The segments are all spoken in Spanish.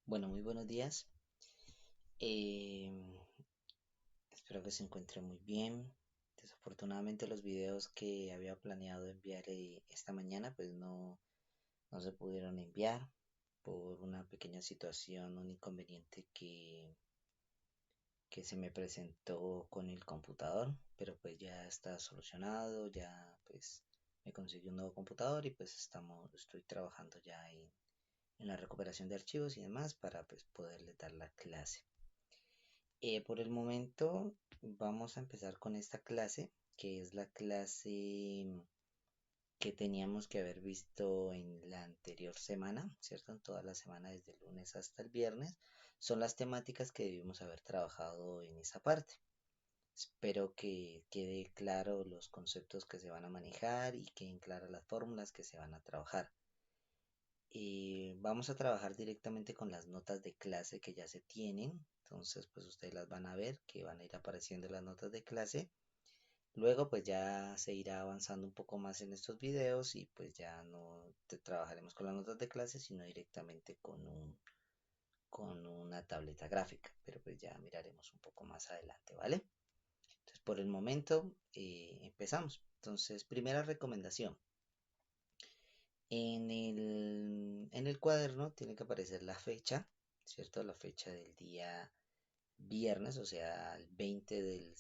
Bueno, muy buenos días. Eh, Espero que se encuentre muy bien. Desafortunadamente los videos que había planeado enviar esta mañana pues no se pudieron enviar por una pequeña situación, un inconveniente que se me presentó con el computador, pero pues ya está solucionado, ya pues me conseguí un nuevo computador y pues estoy trabajando ya en la recuperación de archivos y demás para pues poderle dar la clase. Por el momento vamos a empezar con esta clase, que es la clase que teníamos que haber visto en la anterior semana, ¿cierto? En toda la semana, desde el lunes hasta el viernes, son las temáticas que debimos haber trabajado en esa parte. Espero que quede claro los conceptos que se van a manejar y queden claras las fórmulas que se van a trabajar. Vamos a trabajar directamente con las notas de clase que ya se tienen. Entonces, pues ustedes las van a ver, que van a ir apareciendo las notas de clase. Luego, pues ya se irá avanzando un poco más en estos videos y pues ya no trabajaremos con las notas de clase, sino directamente con una tableta gráfica. Pero pues ya miraremos un poco más adelante, ¿vale? Entonces, por el momento, empezamos. Entonces, primera recomendación. En el cuaderno tiene que aparecer la fecha, ¿cierto? La fecha del día viernes, o sea, el 20 del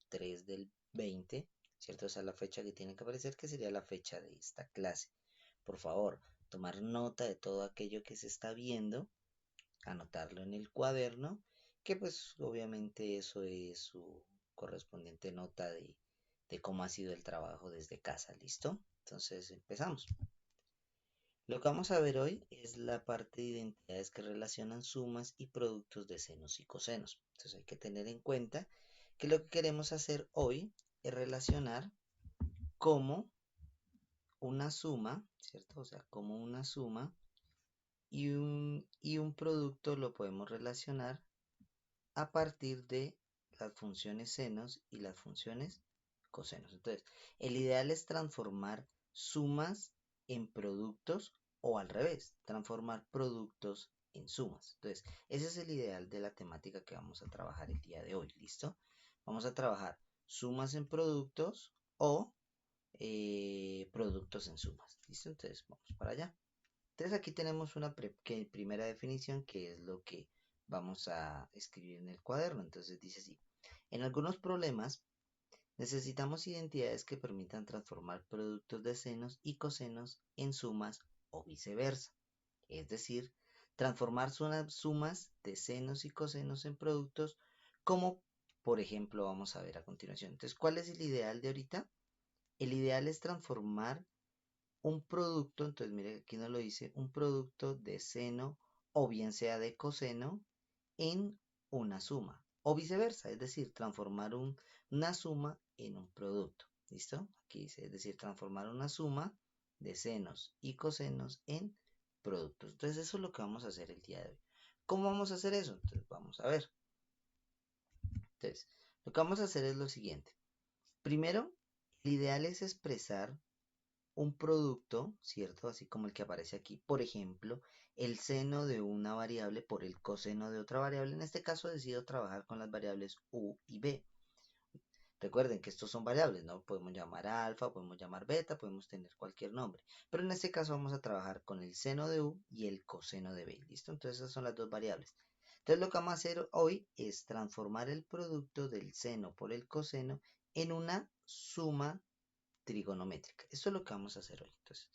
03 del 20, ¿cierto? Esa es la fecha que tiene que aparecer, que sería la fecha de esta clase. Por favor, tomar nota de todo aquello que se está viendo, anotarlo en el cuaderno, que pues obviamente eso es su correspondiente nota de cómo ha sido el trabajo desde casa, ¿listo? Entonces empezamos. Lo que vamos a ver hoy es la parte de identidades que relacionan sumas y productos de senos y cosenos. Entonces hay que tener en cuenta que lo que queremos hacer hoy es relacionar como una suma, ¿cierto? O sea, como una suma y un producto lo podemos relacionar a partir de las funciones senos y las funciones cosenos. Entonces, el ideal es transformar sumas en productos o al revés, transformar productos en sumas. Entonces, ese es el ideal de la temática que vamos a trabajar el día de hoy. ¿Listo? Vamos a trabajar sumas en productos o productos en sumas. ¿Listo? Entonces, vamos para allá. Entonces aquí tenemos una primera definición que es lo que vamos a escribir en el cuaderno. Entonces dice así, en algunos problemas necesitamos identidades que permitan transformar productos de senos y cosenos en sumas o viceversa. Es decir, transformar sumas de senos y cosenos en productos como por ejemplo vamos a ver a continuación. Entonces, ¿cuál es el ideal de ahorita? El ideal es transformar un producto, entonces mire aquí nos lo dice, un producto de seno o bien sea de coseno en una suma o viceversa, es decir, transformar una suma en un producto. ¿Listo? Aquí dice, es decir, transformar una suma de senos y cosenos en productos. Entonces eso es lo que vamos a hacer el día de hoy. ¿Cómo vamos a hacer eso? Entonces vamos a ver. Entonces, lo que vamos a hacer es lo siguiente. Primero, el ideal es expresar un producto, ¿cierto? Así como el que aparece aquí. Por ejemplo, el seno de una variable por el coseno de otra variable. En este caso decido trabajar con las variables u y b. Recuerden que estos son variables, ¿no? Podemos llamar alfa, podemos llamar beta, podemos tener cualquier nombre. Pero en este caso vamos a trabajar con el seno de u y el coseno de b. ¿Listo? Entonces esas son las dos variables. Entonces lo que vamos a hacer hoy es transformar el producto del seno por el coseno en una suma trigonométrica. Esto es lo que vamos a hacer hoy. Entonces,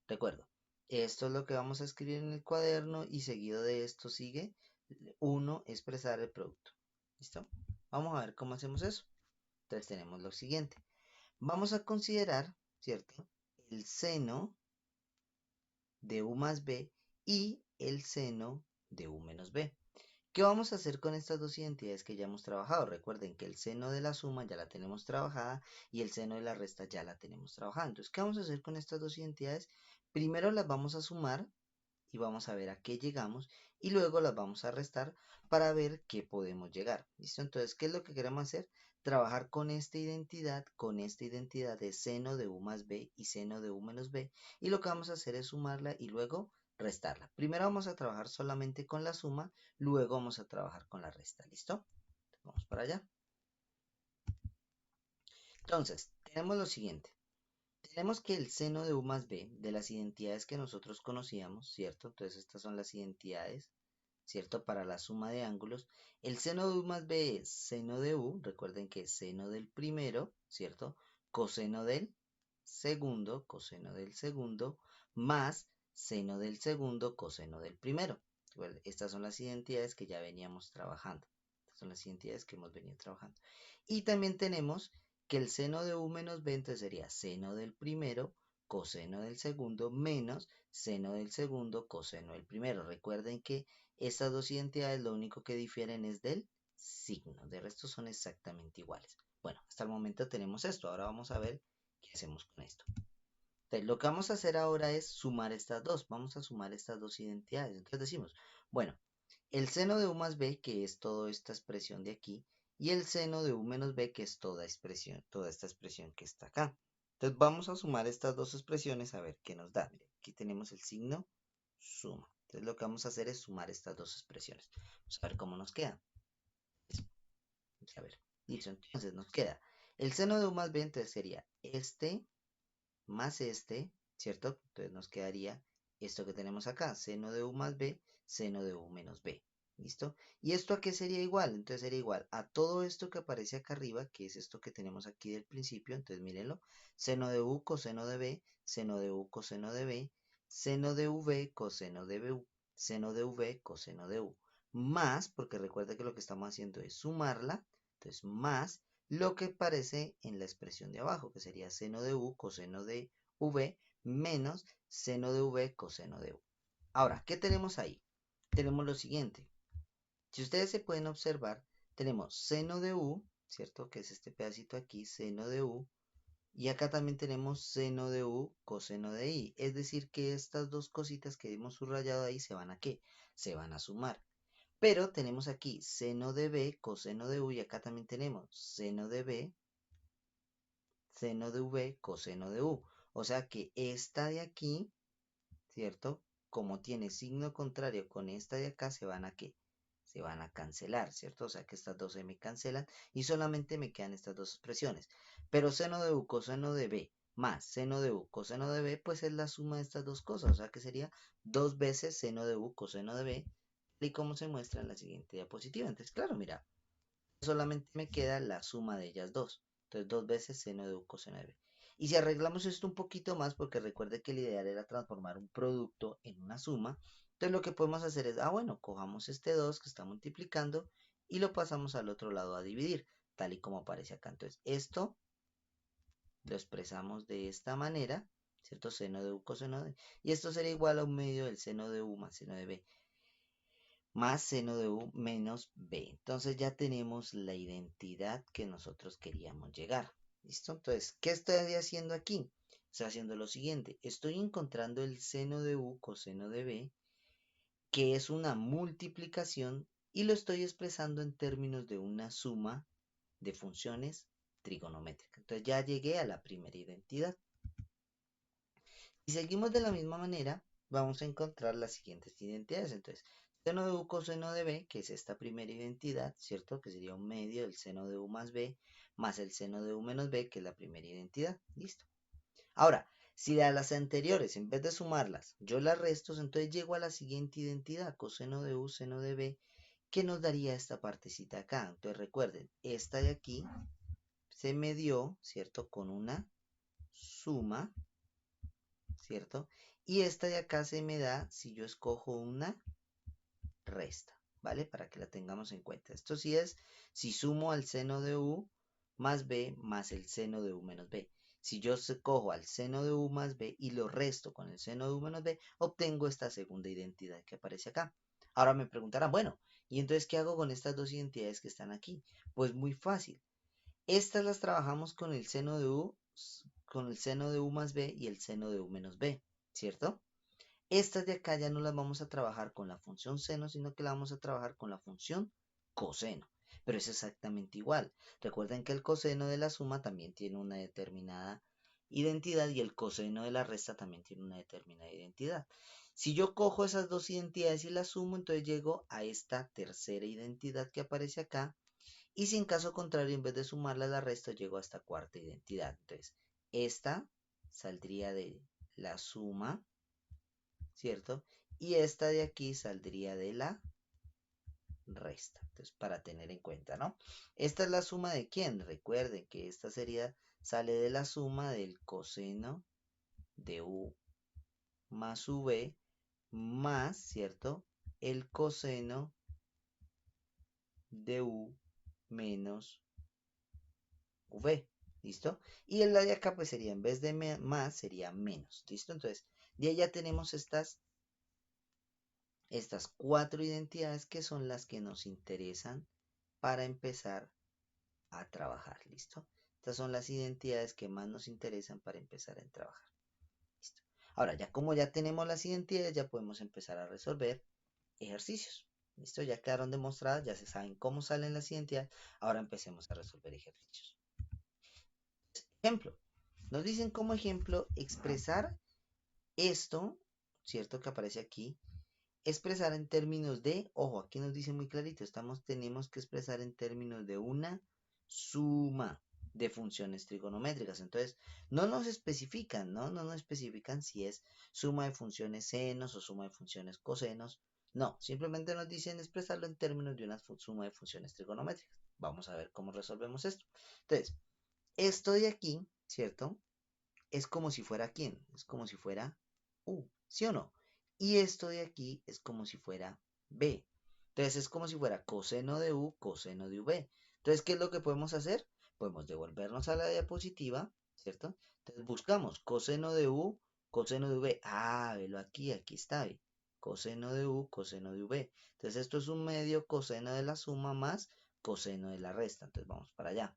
recuerdo, esto es lo que vamos a escribir en el cuaderno y seguido de esto sigue uno expresar el producto. ¿Listo? Vamos a ver cómo hacemos eso. Entonces tenemos lo siguiente. Vamos a considerar, ¿cierto? El seno de u más b y el seno de u menos b. ¿Qué vamos a hacer con estas dos identidades que ya hemos trabajado? Recuerden que el seno de la suma ya la tenemos trabajada y el seno de la resta ya la tenemos trabajada. Entonces, ¿qué vamos a hacer con estas dos identidades? Primero las vamos a sumar y vamos a ver a qué llegamos y luego las vamos a restar para ver qué podemos llegar. ¿Listo? Entonces, ¿qué es lo que queremos hacer? Trabajar con esta identidad de seno de u más b y seno de u menos b y lo que vamos a hacer es sumarla y luego restarla. Primero vamos a trabajar solamente con la suma, luego vamos a trabajar con la resta, ¿listo? Vamos para allá. Entonces, tenemos lo siguiente. Tenemos que el seno de u más b de las identidades que nosotros conocíamos, ¿cierto? Entonces estas son las identidades, ¿cierto? Para la suma de ángulos. El seno de u más b es seno de u, recuerden que es seno del primero, ¿cierto? Coseno del segundo, más seno del segundo, coseno del primero. Bueno, estas son las identidades que ya veníamos trabajando. Estas son las identidades que hemos venido trabajando. Y también tenemos que el seno de u menos b entonces sería seno del primero, coseno del segundo, menos seno del segundo, coseno del primero. Recuerden que estas dos identidades lo único que difieren es del signo. De resto son exactamente iguales. Bueno, hasta el momento tenemos esto. Ahora vamos a ver qué hacemos con esto. Entonces, lo que vamos a hacer ahora es sumar estas dos. Vamos a sumar estas dos identidades. Entonces decimos, bueno, el seno de u más b, que es toda esta expresión de aquí, y el seno de u menos b, que es toda esta expresión que está acá. Entonces vamos a sumar estas dos expresiones a ver qué nos da. Miren, aquí tenemos el signo suma. Entonces lo que vamos a hacer es sumar estas dos expresiones. Vamos a ver cómo nos queda. Vamos a ver. Listo, entonces nos queda el seno de u más b, entonces sería este más este, ¿cierto? Entonces nos quedaría esto que tenemos acá, seno de u más b, seno de u menos b. ¿Listo? ¿Y esto a qué sería igual? Entonces sería igual a todo esto que aparece acá arriba, que es esto que tenemos aquí del principio. Entonces mírenlo. Seno de u, coseno de b, seno de u, coseno de b, seno de v, coseno de b, seno de v, coseno de u. Más, porque recuerda que lo que estamos haciendo es sumarla. Entonces más lo que aparece en la expresión de abajo, que sería seno de u, coseno de v, menos seno de v, coseno de u. Ahora, ¿qué tenemos ahí? Tenemos lo siguiente. Si ustedes se pueden observar, tenemos seno de u, ¿cierto? Que es este pedacito aquí, seno de u. Y acá también tenemos seno de u, coseno de i. Es decir, que estas dos cositas que hemos subrayado ahí se van a ¿qué? Se van a sumar. Pero tenemos aquí seno de b, coseno de u, y acá también tenemos seno de b, seno de v, coseno de u. O sea que esta de aquí, ¿cierto? Como tiene signo contrario con esta de acá, se van a ¿qué? Se van a cancelar, ¿cierto? O sea que estas dos se me cancelan y solamente me quedan estas dos expresiones. Pero seno de u, coseno de b, más seno de u, coseno de b, pues es la suma de estas dos cosas. O sea que sería 2 veces seno de u, coseno de b, y como se muestra en la siguiente diapositiva. Entonces, claro, mira, solamente me queda la suma de ellas dos. Entonces, 2 veces seno de u coseno de b. Y si arreglamos esto un poquito más, porque recuerde que el ideal era transformar un producto en una suma, entonces lo que podemos hacer es, bueno, cojamos este 2 que está multiplicando y lo pasamos al otro lado a dividir, tal y como aparece acá. Entonces, esto lo expresamos de esta manera, ¿cierto? Seno de u coseno de, y esto sería igual a un medio del seno de u más seno de b más seno de u menos b. Entonces ya tenemos la identidad que nosotros queríamos llegar. ¿Listo? Entonces, ¿qué estoy haciendo aquí? Estoy haciendo lo siguiente. Estoy encontrando el seno de u coseno de b, que es una multiplicación, y lo estoy expresando en términos de una suma de funciones trigonométricas. Entonces ya llegué a la primera identidad. Si seguimos de la misma manera, vamos a encontrar las siguientes identidades. Entonces, seno de u coseno de b, que es esta primera identidad, ¿cierto? Que sería un medio del seno de u más b, más el seno de u menos b, que es la primera identidad. Listo. Ahora, si a las anteriores, en vez de sumarlas, yo las resto, entonces llego a la siguiente identidad, coseno de u, seno de b, que nos daría esta partecita acá. Entonces recuerden, esta de aquí se me dio, ¿cierto? Con una suma, ¿cierto? Y esta de acá se me da si yo escojo una resta, ¿vale? Para que la tengamos en cuenta. Esto sí es si sumo al seno de u más b más el seno de u menos b. Si yo cojo al seno de u más b y lo resto con el seno de u menos b, obtengo esta segunda identidad que aparece acá. Ahora me preguntarán, bueno, ¿y entonces qué hago con estas dos identidades que están aquí? Pues muy fácil. Estas las trabajamos con el seno de u más b y el seno de u menos b, ¿cierto? Estas de acá ya no las vamos a trabajar con la función seno, sino que la vamos a trabajar con la función coseno. Pero es exactamente igual. Recuerden que el coseno de la suma también tiene una determinada identidad y el coseno de la resta también tiene una determinada identidad. Si yo cojo esas dos identidades y las sumo, entonces llego a esta tercera identidad que aparece acá. Y si en caso contrario, en vez de sumarla a la resta, llego a esta cuarta identidad. Entonces, esta saldría de la suma, ¿cierto? Y esta de aquí saldría de la resta. Entonces, para tener en cuenta, ¿no? Esta es la suma de quién. Recuerden que esta sale de la suma del coseno de u más v más, ¿cierto? El coseno de u menos v. ¿Listo? Y en la de acá, pues sería en vez de más, sería menos. ¿Listo? Entonces, de ahí ya tenemos estas cuatro identidades que son las que nos interesan para empezar a trabajar. ¿Listo? Estas son las identidades que más nos interesan para empezar a trabajar. ¿Listo? Ahora, ya como ya tenemos las identidades, ya podemos empezar a resolver ejercicios. ¿Listo? Ya quedaron demostradas, ya se saben cómo salen las identidades. Ahora empecemos a resolver ejercicios. Ejemplo. Nos dicen como ejemplo expresar esto, ¿cierto? Que aparece aquí. Expresar en términos de, ojo, aquí nos dice muy clarito, tenemos que expresar en términos de una suma de funciones trigonométricas. Entonces, no nos especifican, ¿no? No nos especifican si es suma de funciones senos o suma de funciones cosenos. No, simplemente nos dicen expresarlo en términos de una suma de funciones trigonométricas. Vamos a ver cómo resolvemos esto. Entonces, esto de aquí, ¿cierto? Es como si fuera ¿quién? Es como si fuera U, ¿sí o no? Y esto de aquí es como si fuera B. Entonces es como si fuera coseno de U, coseno de V. Entonces, ¿qué es lo que podemos hacer? Podemos devolvernos a la diapositiva, ¿cierto? Entonces buscamos coseno de U, coseno de V. Ah, velo aquí, aquí está, ¿ve? Coseno de U, coseno de V. Entonces esto es un medio coseno de la suma más coseno de la resta. Entonces vamos para allá.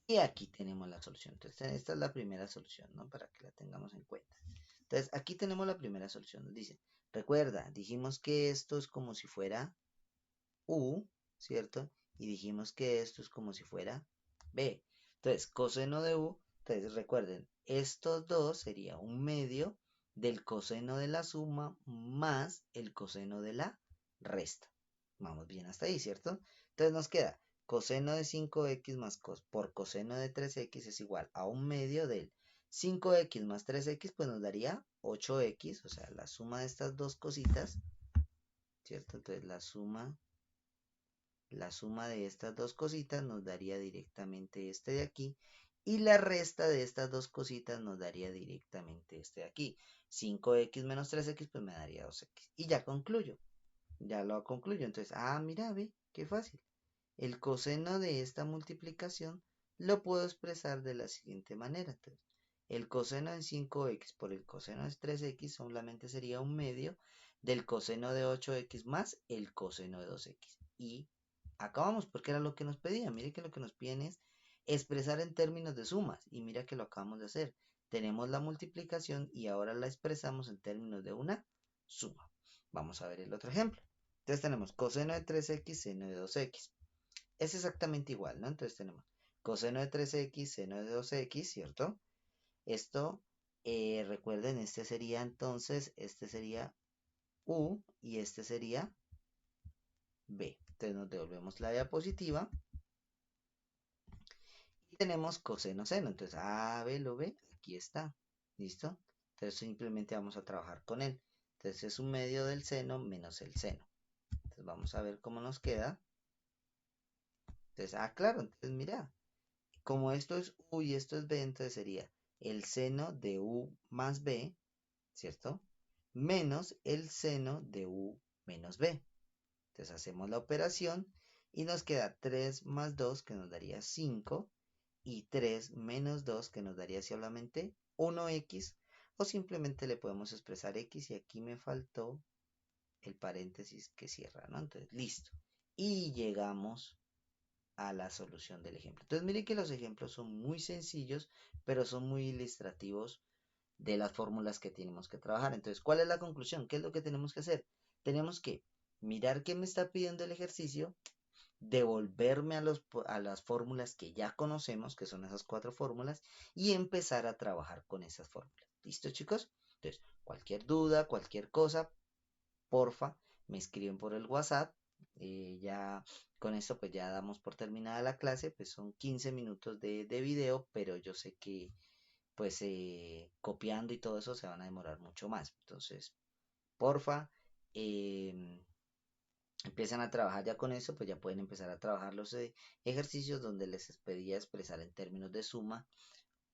Y aquí tenemos la solución. Entonces, esta es la primera solución, ¿no? Para que la tengamos en cuenta. Entonces, aquí tenemos la primera solución. Nos dice, recuerda, dijimos que esto es como si fuera U, ¿cierto? Y dijimos que esto es como si fuera B. Entonces, coseno de U, entonces recuerden, estos dos sería un medio del coseno de la suma más el coseno de la resta. Vamos bien hasta ahí, ¿cierto? Entonces nos queda coseno de 5x más por coseno de 3x es igual a un medio del 5x más 3x, pues nos daría 8x, o sea, la suma de estas dos cositas, ¿cierto? Entonces la suma de estas dos cositas nos daría directamente este de aquí. Y la resta de estas dos cositas nos daría directamente este de aquí. 5x menos 3x pues me daría 2x. Y ya concluyo. Ya lo concluyo. Entonces, mira, ve, qué fácil. El coseno de esta multiplicación lo puedo expresar de la siguiente manera. Entonces, el coseno de 5x por el coseno de 3x solamente sería un medio del coseno de 8x más el coseno de 2x. Y acabamos porque era lo que nos pedían. Mire que lo que nos piden es expresar en términos de sumas. Y mira que lo acabamos de hacer. Tenemos la multiplicación y ahora la expresamos en términos de una suma. Vamos a ver el otro ejemplo. Entonces tenemos coseno de 3x, seno de 2x. Es exactamente igual, ¿no? Entonces tenemos coseno de 3x, seno de 2x, ¿cierto? Esto, recuerden, este sería entonces, este sería U y este sería B. Entonces nos devolvemos la diapositiva y tenemos coseno seno. Entonces, B lo ve, aquí está. ¿Listo? Entonces simplemente vamos a trabajar con él. Entonces es un medio del seno menos el seno. Entonces vamos a ver cómo nos queda. Entonces, claro, entonces mira, como esto es U y esto es B, entonces sería el seno de U más B, ¿cierto? Menos el seno de U menos B. Entonces hacemos la operación y nos queda 3 más 2 que nos daría 5 y 3 menos 2 que nos daría solamente 1x o simplemente le podemos expresar x y aquí me faltó el paréntesis que cierra, ¿no? Entonces, listo. Y llegamos a la solución del ejemplo. Entonces, miren que los ejemplos son muy sencillos, pero son muy ilustrativos de las fórmulas que tenemos que trabajar. Entonces, ¿cuál es la conclusión? ¿Qué es lo que tenemos que hacer? Tenemos que mirar qué me está pidiendo el ejercicio, devolverme a las fórmulas que ya conocemos, que son esas cuatro fórmulas, y empezar a trabajar con esas fórmulas. ¿Listo, chicos? Entonces, cualquier duda, cualquier cosa, porfa, me escriben por el WhatsApp. Ya con esto pues ya damos por terminada la clase, pues son 15 minutos de video, pero yo sé que pues copiando y todo eso se van a demorar mucho más. Entonces, porfa, em, empiezan a trabajar ya con eso, pues ya pueden empezar a trabajar los ejercicios donde les pedía expresar en términos de suma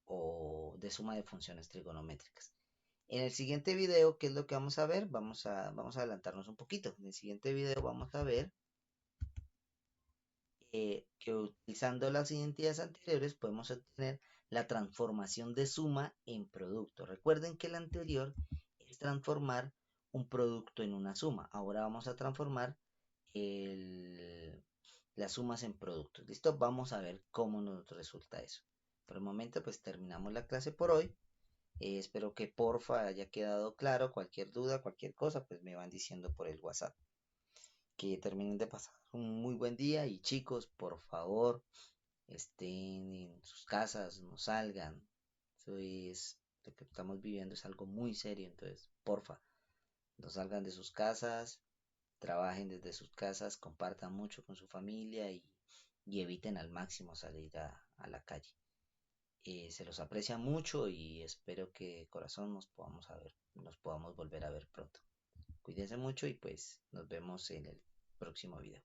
o de suma de funciones trigonométricas. En el siguiente video, ¿qué es lo que vamos a ver? Vamos a adelantarnos un poquito. En el siguiente video vamos a ver que utilizando las identidades anteriores podemos obtener la transformación de suma en producto. Recuerden que el anterior es transformar un producto en una suma. Ahora vamos a transformar el, las sumas en productos. ¿Listo? Vamos a ver cómo nos resulta eso. Por el momento, pues terminamos la clase por hoy. Espero que porfa haya quedado claro. Cualquier duda, cualquier cosa, pues me van diciendo por el WhatsApp. Que terminen de pasar un muy buen día y chicos, por favor, estén en sus casas, no salgan. Eso es lo que estamos viviendo, es algo muy serio, entonces, porfa, no salgan de sus casas, trabajen desde sus casas, compartan mucho con su familia y eviten al máximo salir a la calle. Se los aprecia mucho y espero que de corazón nos podamos volver a ver pronto. Cuídense mucho y pues nos vemos en el próximo video.